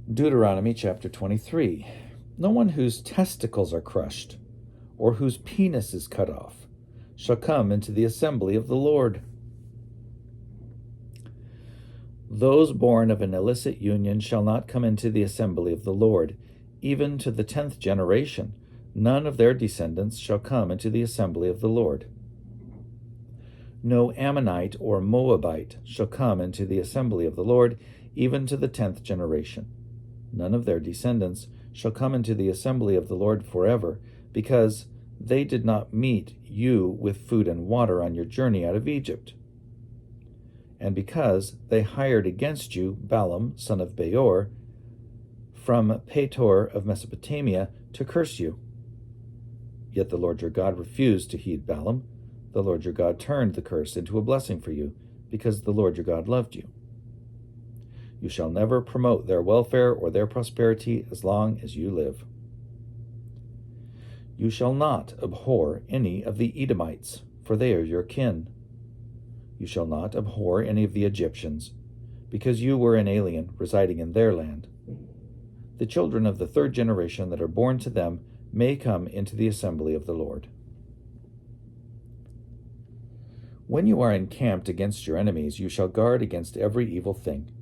Deuteronomy chapter 23. No one whose testicles are crushed, or whose penis is cut off, shall come into the assembly of the Lord. Those born of an illicit union shall not come into the assembly of the Lord, even to the 10th generation. None of their descendants shall come into the assembly of the Lord. No Ammonite or Moabite shall come into the assembly of the Lord, even to the 10th generation. None of their descendants shall come into the assembly of the Lord forever, because they did not meet you with food and water on your journey out of Egypt, and because they hired against you Balaam, son of Beor, from Petor of Mesopotamia, to curse you. Yet the Lord your God refused to heed Balaam. The Lord your God turned the curse into a blessing for you, because the Lord your God loved you. You shall never promote their welfare or their prosperity as long as you live. You shall not abhor any of the Edomites, for they are your kin. You shall not abhor any of the Egyptians, because you were an alien residing in their land. The children of the 3rd generation that are born to them may come into the assembly of the Lord. When you are encamped against your enemies, you shall guard against every evil thing.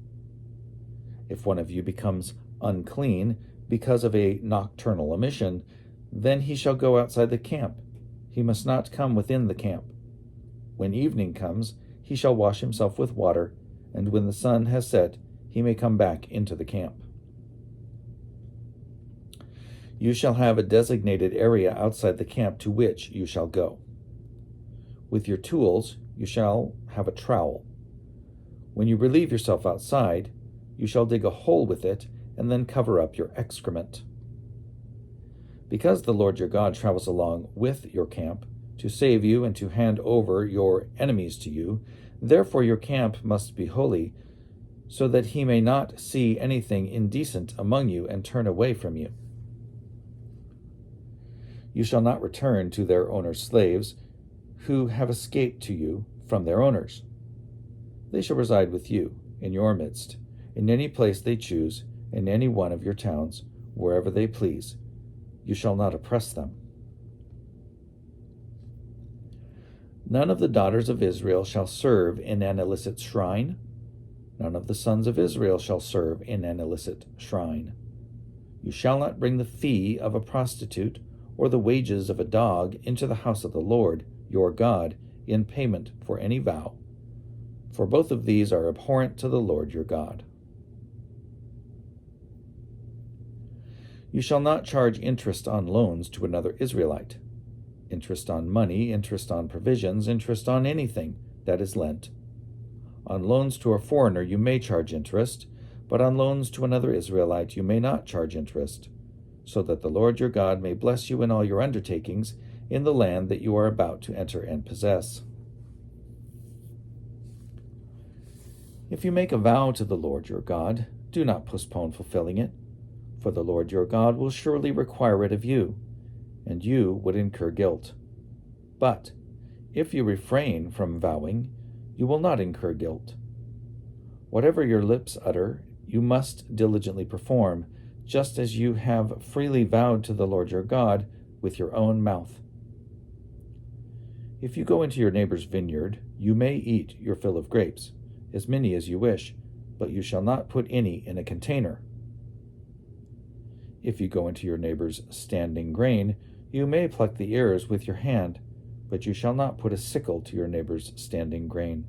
If one of you becomes unclean because of a nocturnal emission, then he shall go outside the camp. He must not come within the camp. When evening comes, he shall wash himself with water, and when the sun has set, he may come back into the camp. You shall have a designated area outside the camp to which you shall go. With your tools, you shall have a trowel. When you relieve yourself outside, you shall dig a hole with it and then cover up your excrement. Because the Lord your God travels along with your camp to save you and to hand over your enemies to you, therefore your camp must be holy, so that he may not see anything indecent among you and turn away from you. You shall not return to their owners' slaves who have escaped to you from their owners. They shall reside with you in your midst, in any place they choose, in any one of your towns, wherever they please. You shall not oppress them. None of the daughters of Israel shall serve in an illicit shrine. None of the sons of Israel shall serve in an illicit shrine. You shall not bring the fee of a prostitute or the wages of a dog into the house of the Lord your God in payment for any vow, for both of these are abhorrent to the Lord your God. You shall not charge interest on loans to another Israelite. Interest on money, interest on provisions, interest on anything that is lent. On loans to a foreigner you may charge interest, but on loans to another Israelite you may not charge interest, so that the Lord your God may bless you in all your undertakings in the land that you are about to enter and possess. If you make a vow to the Lord your God, do not postpone fulfilling it, for the Lord your God will surely require it of you, and you would incur guilt. But if you refrain from vowing, you will not incur guilt. Whatever your lips utter, you must diligently perform, just as you have freely vowed to the Lord your God with your own mouth. If you go into your neighbor's vineyard, you may eat your fill of grapes, as many as you wish, but you shall not put any in a container. If you go into your neighbor's standing grain, you may pluck the ears with your hand, but you shall not put a sickle to your neighbor's standing grain.